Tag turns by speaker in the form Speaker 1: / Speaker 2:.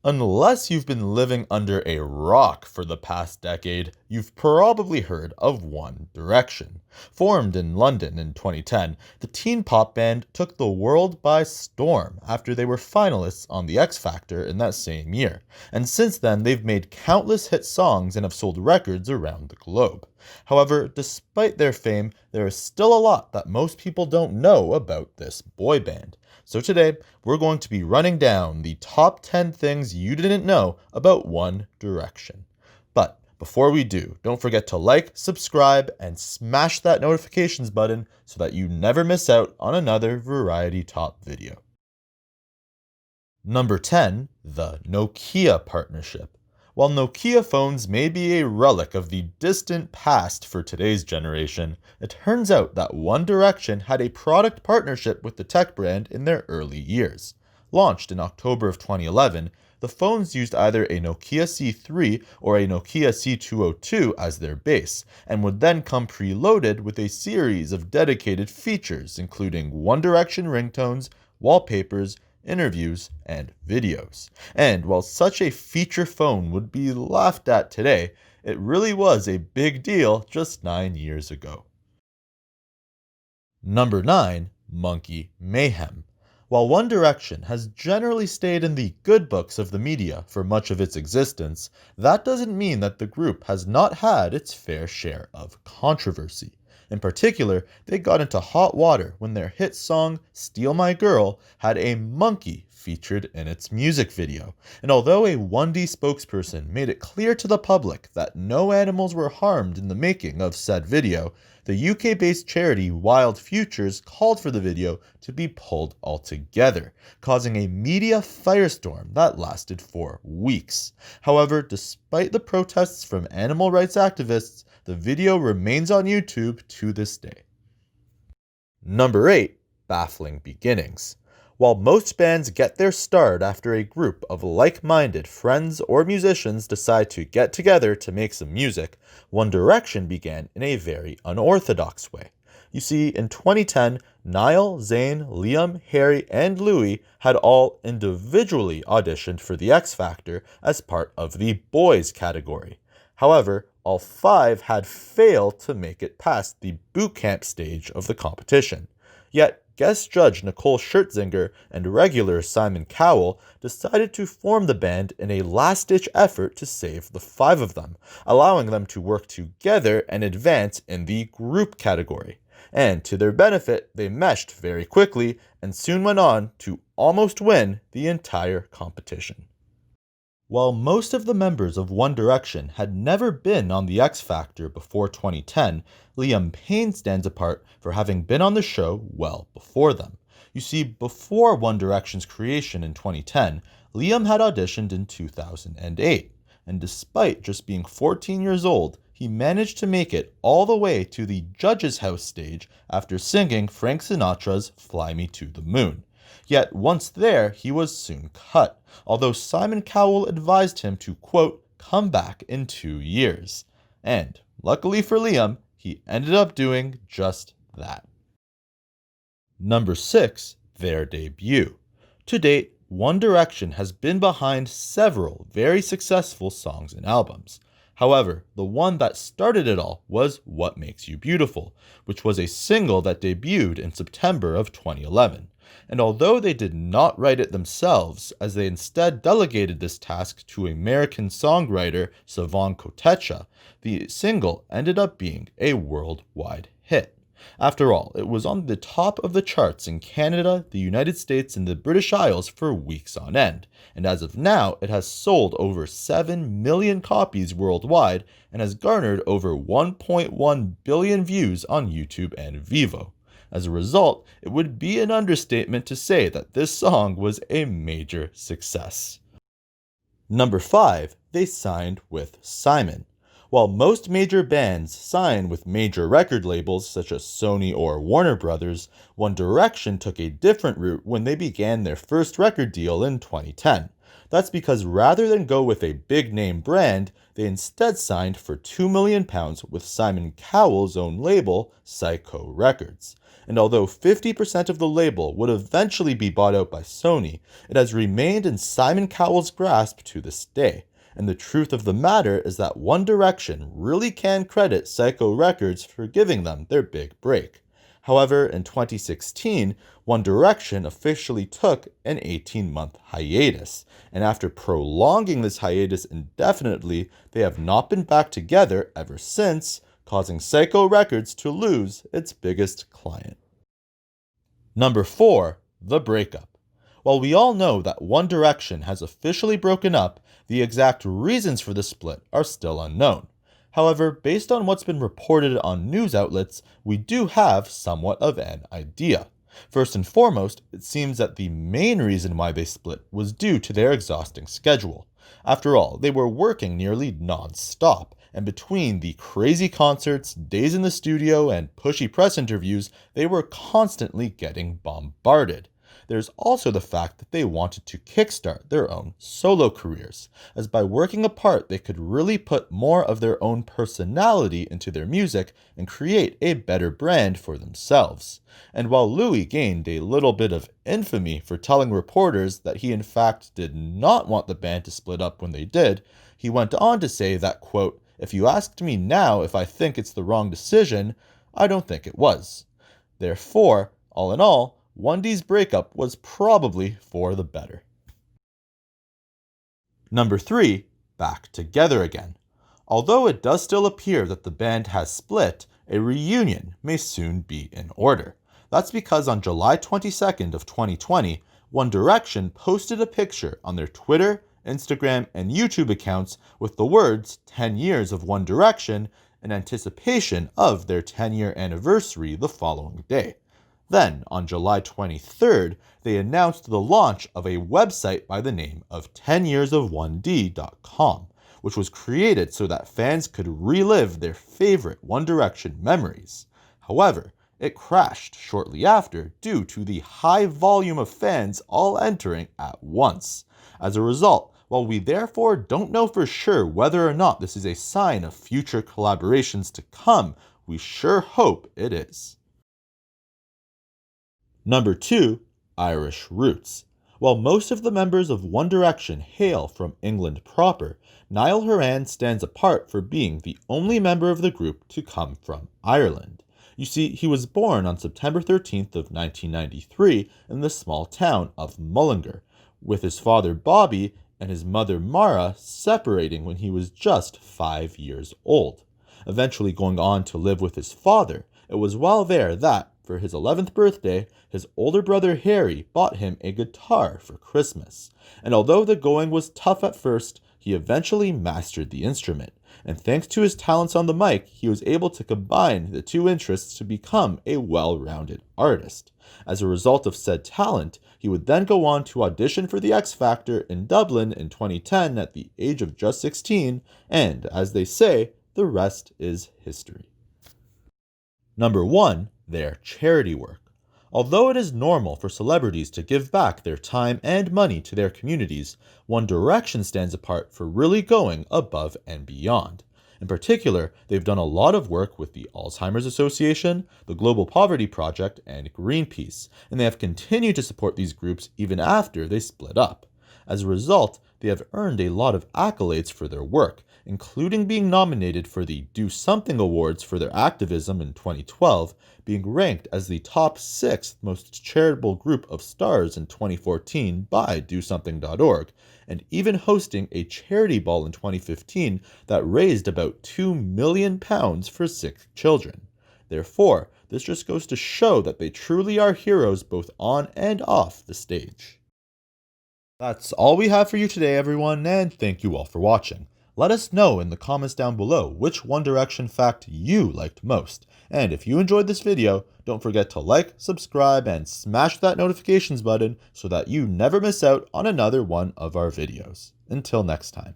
Speaker 1: Unless you've been living under a rock for the past decade, you've probably heard of One Direction. Formed in London in 2010, the teen pop band took the world by storm after they were finalists on The X Factor in that same year, and since then they've made countless hit songs and have sold records around the globe. However, despite their fame, there is still a lot that most people don't know about this boy band. So today, we're going to be running down the top 10 things you didn't know about One Direction. But before we do, don't forget to like, subscribe, and smash that notifications button so that you never miss out on another VarietyTop video. Number 10, the Nokia Partnership. While Nokia phones may be a relic of the distant past for today's generation, it turns out that One Direction had a product partnership with the tech brand in their early years. Launched in October of 2011, the phones used either a Nokia C3 or a Nokia C202 as their base, and would then come preloaded with a series of dedicated features including One Direction ringtones, wallpapers, interviews, and videos. And while such a feature phone would be laughed at today, it really was a big deal just 9 years ago. Number 9, Monkey Mayhem. While One Direction has generally stayed in the good books of the media for much of its existence, that doesn't mean that the group has not had its fair share of controversy. In particular, they got into hot water when their hit song, Steal My Girl, had a monkey featured in its music video. And although a 1D spokesperson made it clear to the public that no animals were harmed in the making of said video, the UK-based charity Wild Futures called for the video to be pulled altogether, causing a media firestorm that lasted for weeks. However, despite the protests from animal rights activists, the video remains on YouTube to this day. Number 8, Baffling Beginnings. While most bands get their start after a group of like-minded friends or musicians decide to get together to make some music, One Direction began in a very unorthodox way. You see, in 2010, Niall, Zayn, Liam, Harry, and Louis had all individually auditioned for the X Factor as part of the boys category. However, all 5 had failed to make it past the boot camp stage of the competition. Yet, guest judge Nicole Scherzinger and regular Simon Cowell decided to form the band in a last-ditch effort to save the 5 of them, allowing them to work together and advance in the group category. And to their benefit, they meshed very quickly and soon went on to almost win the entire competition. While most of the members of One Direction had never been on the X Factor before 2010, Liam Payne stands apart for having been on the show well before them. You see, before One Direction's creation in 2010, Liam had auditioned in 2008, and despite just being 14 years old, he managed to make it all the way to the Judge's House stage after singing Frank Sinatra's Fly Me to the Moon. Yet once there, he was soon cut, although Simon Cowell advised him to, quote, come back in 2 years. And, luckily for Liam, he ended up doing just that. Number 6, their debut. To date, One Direction has been behind several very successful songs and albums. However, the one that started it all was What Makes You Beautiful, which was a single that debuted in September of 2011. And although they did not write it themselves, as they instead delegated this task to American songwriter Savan Kotecha, the single ended up being a worldwide hit. After all, it was on the top of the charts in Canada, the United States, and the British Isles for weeks on end, and as of now, it has sold over 7 million copies worldwide and has garnered over 1.1 billion views on YouTube and Vivo. As a result, it would be an understatement to say that this song was a major success. Number 5, they signed with Simon. While most major bands sign with major record labels such as Sony or Warner Brothers, One Direction took a different route when they began their first record deal in 2010. That's because rather than go with a big-name brand, they instead signed for £2 million with Simon Cowell's own label, Psycho Records. and although 50% of the label would eventually be bought out by Sony, it has remained in Simon Cowell's grasp to this day. And the truth of the matter is that One Direction really can credit Psycho Records for giving them their big break. However, in 2016, One Direction officially took an 18-month hiatus, and after prolonging this hiatus indefinitely, they have not been back together ever since, causing Psycho Records to lose its biggest client. Number 4. The breakup. While we all know that One Direction has officially broken up, the exact reasons for the split are still unknown. However, based on what's been reported on news outlets, we do have somewhat of an idea. First and foremost, it seems that the main reason why they split was due to their exhausting schedule. After all, they were working nearly non-stop, and between the crazy concerts, days in the studio, and pushy press interviews, they were constantly getting bombarded. There's also the fact that they wanted to kickstart their own solo careers, as by working apart they could really put more of their own personality into their music and create a better brand for themselves. And while Louis gained a little bit of infamy for telling reporters that he in fact did not want the band to split up when they did, he went on to say that, quote, "If you asked me now if I think it's the wrong decision, I don't think it was." Therefore, all in all, 1D's breakup was probably for the better. Number 3. Back together again. Although it does still appear that the band has split, a reunion may soon be in order. That's because on July 22nd of 2020, One Direction posted a picture on their Twitter, Instagram, and YouTube accounts with the words 10 years of One Direction in anticipation of their 10-year anniversary the following day. Then, on July 23rd, they announced the launch of a website by the name of 10yearsofone.com, which was created so that fans could relive their favorite One Direction memories. However, it crashed shortly after due to the high volume of fans all entering at once. As a result, while we therefore don't know for sure whether or not this is a sign of future collaborations to come, we sure hope it is. Number 2. Irish roots. While most of the members of One Direction hail from England proper, Niall Horan stands apart for being the only member of the group to come from Ireland. You see, he was born on September 13th of 1993 in the small town of Mullingar, with his father Bobby and his mother Mara separating when he was just 5 years old. Eventually going on to live with his father, it was while there that, for his 11th birthday, his older brother Harry bought him a guitar for Christmas. And although the going was tough at first, he eventually mastered the instrument. And thanks to his talents on the mic, he was able to combine the two interests to become a well-rounded artist. As a result of said talent, he would then go on to audition for the X Factor in Dublin in 2010 at the age of just 16, and, as they say, the rest is history. Number 1. Their charity work. Although it is normal for celebrities to give back their time and money to their communities, One Direction stands apart for really going above and beyond. In particular, they've done a lot of work with the Alzheimer's Association, the Global Poverty Project, and Greenpeace, and they have continued to support these groups even after they split up. As a result, they have earned a lot of accolades for their work, including being nominated for the Do Something Awards for their activism in 2012, being ranked as the top 6th most charitable group of stars in 2014 by DoSomething.org, and even hosting a charity ball in 2015 that raised about £2 million for sick children. Therefore, this just goes to show that they truly are heroes both on and off the stage. That's all we have for you today, everyone, and thank you all for watching. Let us know in the comments down below which One Direction fact you liked most. And if you enjoyed this video, don't forget to like, subscribe, and smash that notifications button so that you never miss out on another one of our videos. Until next time.